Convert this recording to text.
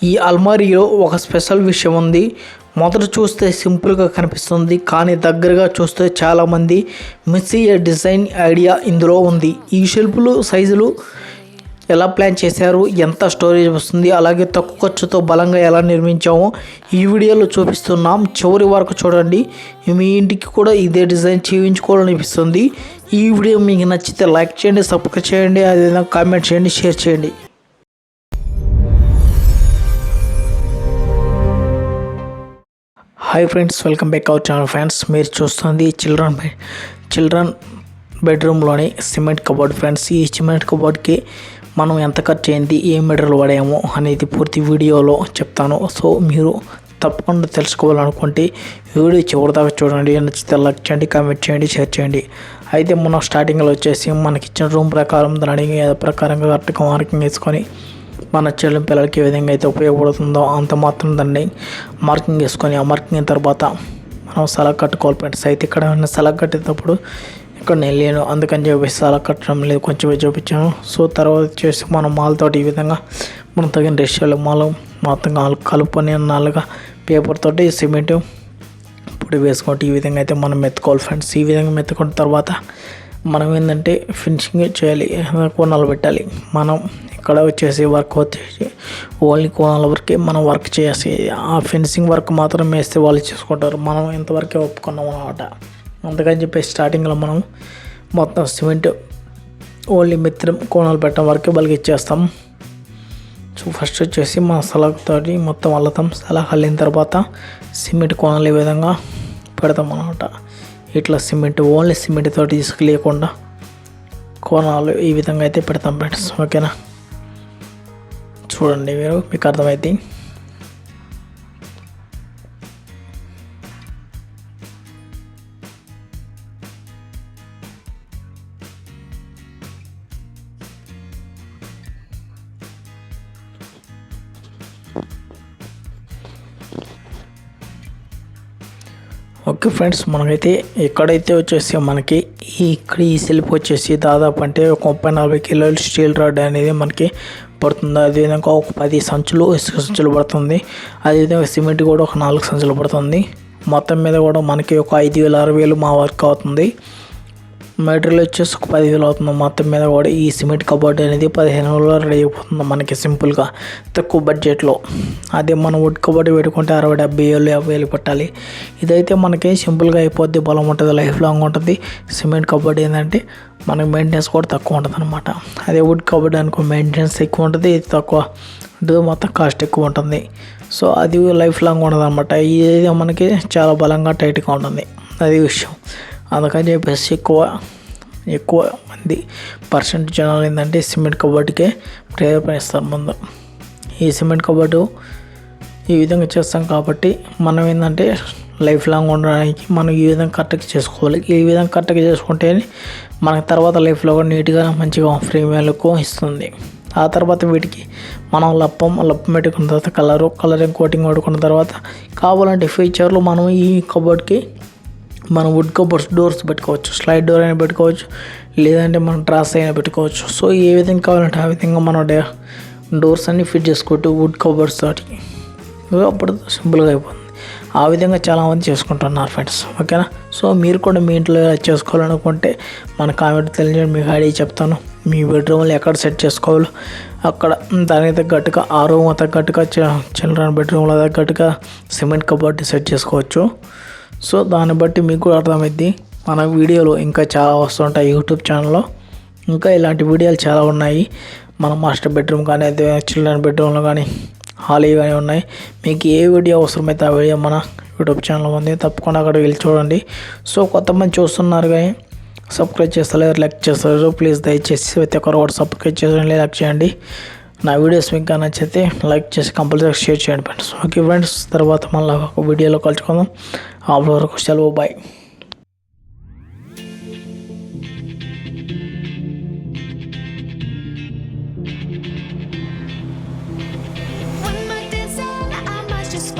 ఈ అల్మారీలో ఒక స్పెషల్ విషయం ఉంది. మొదట చూస్తే సింపుల్గా కనిపిస్తుంది, కానీ దగ్గరగా చూస్తే చాలామంది మిస్ అయ్యే డిజైన్ ఐడియా ఇందులో ఉంది. ఈ షెల్ఫ్లు సైజులు ఎలా ప్లాన్ చేశారు, ఎంత స్టోరేజ్ వస్తుంది, అలాగే తక్కువ ఖర్చుతో బలంగా ఎలా నిర్మించామో ఈ వీడియోలో చూపిస్తున్నాం. చివరి వరకు చూడండి. మీ ఇంటికి కూడా ఇదే డిజైన్ చేయించుకోవాలనిపిస్తుంది. ఈ వీడియో మీకు నచ్చితే లైక్ చేయండి, సబ్స్క్రైబ్ చేయండి, అదేవిధంగా కామెంట్ చేయండి, షేర్ చేయండి. Hi friends, welcome back our channel. Friends, మీరు చూస్తుంది చిల్డ్రన్ బెడ్రూమ్లోని సిమెంట్ కబోర్డ్. ఫ్రెండ్స్, ఈ సిమెంట్ కబోర్డ్కి మనం ఎంత ఖర్చు అయింది, ఏ మెటీరియల్ వాడాము అనేది పూర్తి వీడియోలో చెప్తాను. సో మీరు తప్పకుండా తెలుసుకోవాలనుకుంటే వీడియో చివరిదాకా చూడండి. నచ్చితే లైక్ చేయండి, కామెంట్ చేయండి, షేర్ చేయండి. అయితే మనం స్టార్టింగ్లో వచ్చేసి మనకి ఇచ్చిన రూమ్ ప్రకారం దాని ప్రకారంగా కరెక్ట్గా మార్కింగ్ వేసుకొని మన చెల్లి పిల్లలకి ఏ విధంగా అయితే ఉపయోగపడుతుందో అంత మాత్రం దాన్ని మార్కింగ్ వేసుకొని, ఆ మార్కింగ్ తర్వాత మనం సలహా కట్టుకోవాలి. ఫ్రెండ్స్, అయితే ఇక్కడ సలహా కట్టేటప్పుడు ఇక్కడ నేను లేను, అందుకని చెప్పేసి సలహా కట్టడం లేదు, కొంచెం చూపించాను. సో తర్వాత వచ్చేసి మనం మాలతోటి ఈ విధంగా మనం తగిన రేషియోలో మాలు మొత్తం కలుపుకొని నాలుగా పేపర్ తోటి సిమెంట్ పొడి వేసుకుంటే ఈ విధంగా అయితే మనం మెత్తుకోవాలి. ఫ్రెండ్స్, ఈ విధంగా మెత్తుకున్న తర్వాత మనం ఏంటంటే ఫినిషింగ్ చేయాలి, కోణాలు పెట్టాలి. మనం ఇక్కడ వచ్చేసి వర్క్ వచ్చేసి ఓన్లీ కోణాల వరకే మనం వర్క్ చేసి, ఆ ఫినిషింగ్ వర్క్ మాత్రం వేస్తే వాళ్ళు చూసుకుంటారు. మనం ఎంతవరకే ఒప్పుకున్నాం అన్నమాట. అందుకని చెప్పేసి స్టార్టింగ్లో మనం మొత్తం సిమెంట్ ఓన్లీ మెత్తడం కోణాలు పెట్టడం వరకే బలికి ఇచ్చేస్తాం. సో ఫస్ట్ వచ్చేసి మన సలహాతోటి మొత్తం అల్లతాం. సలహా అల్లిన తర్వాత సిమెంట్ కోణాలు ఈ విధంగా పెడతాం అన్నమాట. ఇట్లా సిమెంట్ ఓన్లీ సిమెంట్ తోటి ఇసుక లేకుండా కోణాలు ఈ విధంగా అయితే పెడతాం ఫ్రెండ్స్. ఓకేనా, చూడండి, మీకు అర్థమైంది. ఓకే ఫ్రెండ్స్, మనకైతే ఎక్కడైతే వచ్చేసి మనకి ఇక్కడ ఈ సెల్ఫ్ వచ్చేసి దాదాపు అంటే ఒక 30-40 కిలోలు స్టీల్ రాడ్ అనేది మనకి పడుతుంది. అదేవిధంగా ఒక 10 సంచులు ఇసుక సంచులు పడుతుంది. అదేవిధంగా సిమెంట్ కూడా ఒక 4 సంచులు పడుతుంది. మొత్తం మీద కూడా మనకి ఒక 5,000-6,000 మా వర్క్ అవుతుంది. మెటీరియల్ వచ్చేసి ఒక 10,000 అవుతుంది. మొత్తం మీద కూడా ఈ సిమెంట్ కబోర్డ్ అనేది 15,000 రెడీ అయిపోతుంది మనకి సింపుల్గా, తక్కువ బడ్జెట్లో. అదే మనం వుడ్ కబోర్డ్ పెట్టుకుంటే 60,000-70,000 50,000 పెట్టాలి. ఇదైతే మనకి సింపుల్గా అయిపోద్ది, బలం ఉంటుంది, లైఫ్ లాంగ్ ఉంటుంది. సిమెంట్ కబోర్డ్ ఏంటంటే మనకి మెయింటెనెన్స్ కూడా తక్కువ ఉంటుంది అనమాట. అదే వుడ్ కబోర్డ్ అనుకో మెయింటెనెన్స్ ఎక్కువ ఉంటుంది, ఇది తక్కువ ఉంటుంది, మొత్తం కాస్ట్ ఎక్కువ ఉంటుంది. సో అది లైఫ్ లాంగ్ ఉండదు అనమాట. ఇది మనకి చాలా బలంగా టైట్గా ఉంటుంది, అది విషయం. అందుకని చెప్పేసి ఎక్కువ మంది పర్సెంట్ జనాలు ఏంటంటే సిమెంట్ కబోర్డ్కే ప్రేరేపణిస్తారు ముందు. ఈ సిమెంట్ కబోర్డు ఈ విధంగా చేస్తాం కాబట్టి మనం ఏంటంటే లైఫ్ లాంగ్ ఉండడానికి మనం ఈ విధంగా కరెక్ట్గా చేసుకోవాలి. ఈ విధంగా కరెక్ట్గా చేసుకుంటే మనకి తర్వాత లైఫ్లో కూడా నీట్గా మంచిగా ప్రీమియం లుక్ ఇస్తుంది. ఆ తర్వాత వీటికి మనం లప్పం పెట్టుకున్న తర్వాత కలరింగ్ కోటింగ్ కొట్టుకున్న తర్వాత కావాలంటే ఫీచర్లు మనం ఈ కబోర్డ్కి మనం వుడ్ కబోర్డ్స్ డోర్స్ పెట్టుకోవచ్చు, స్లైడ్ డోర్ అయినా పెట్టుకోవచ్చు, లేదంటే మనం డ్రాస్ అయినా పెట్టుకోవచ్చు. సో ఏ విధంగా కావాలంటే ఆ విధంగా మనం డోర్స్ అన్ని ఫిట్ చేసుకోవచ్చు వుడ్ కబోర్డ్స్ తోటి. అప్పుడు సింపుల్గా అయిపోతుంది. ఆ విధంగా చాలామంది చేసుకుంటున్నారు ఫ్రెండ్స్. ఓకేనా, సో మీరు కూడా మీ ఇంట్లో చేసుకోవాలనుకుంటే మన కామెంట్ తెలియజేయండి, మీకు ఐడియా చెప్తాను. మీ బెడ్రూమ్లో ఎక్కడ సెట్ చేసుకోవాలో అక్కడ దానికి తగ్గట్టుగా, ఆ రూమ్ తగ్గట్టుగా చిల్డ్రన్ బెడ్రూమ్లో తగ్గట్టుగా సిమెంట్ కబోర్డ్ సెట్ చేసుకోవచ్చు. సో దాన్ని బట్టి మీకు కూడా అర్థమైద్ది. మన వీడియోలు ఇంకా చాలా వస్తుంటాయి యూట్యూబ్ ఛానల్లో. ఇంకా ఇలాంటి వీడియోలు చాలా ఉన్నాయి. మన మాస్టర్ బెడ్రూమ్ కానీ, అదే చిల్డ్రన్ బెడ్రూమ్లో కానీ, హాల్ కానీ ఉన్నాయి. మీకు ఏ వీడియో అవసరమైతే ఆ వీడియో మన యూట్యూబ్ ఛానల్లో ఉంది, తప్పకుండా అక్కడ వెళ్ళి చూడండి. సో కొంతమంది చూస్తున్నారు కానీ సబ్స్క్రైబ్ చేస్తలేరు, లైక్ చేస్తారు. ప్లీజ్ దయచేసి ప్రతి ఒక్కరు కూడా సబ్స్క్రైబ్ చేయండి, లైక్ చేయండి. నా వీడియోస్ మీకు నచ్చితే లైక్ చేసి కంపల్సరీ షేర్ చేయండి ఫ్రెండ్స్. ఓకే ఫ్రెండ్స్, తర్వాత మళ్ళీ ఒక వీడియోలో కలుసుకుందాం. అప్పటి వరకు సెలవు, bye. When my days end, I must just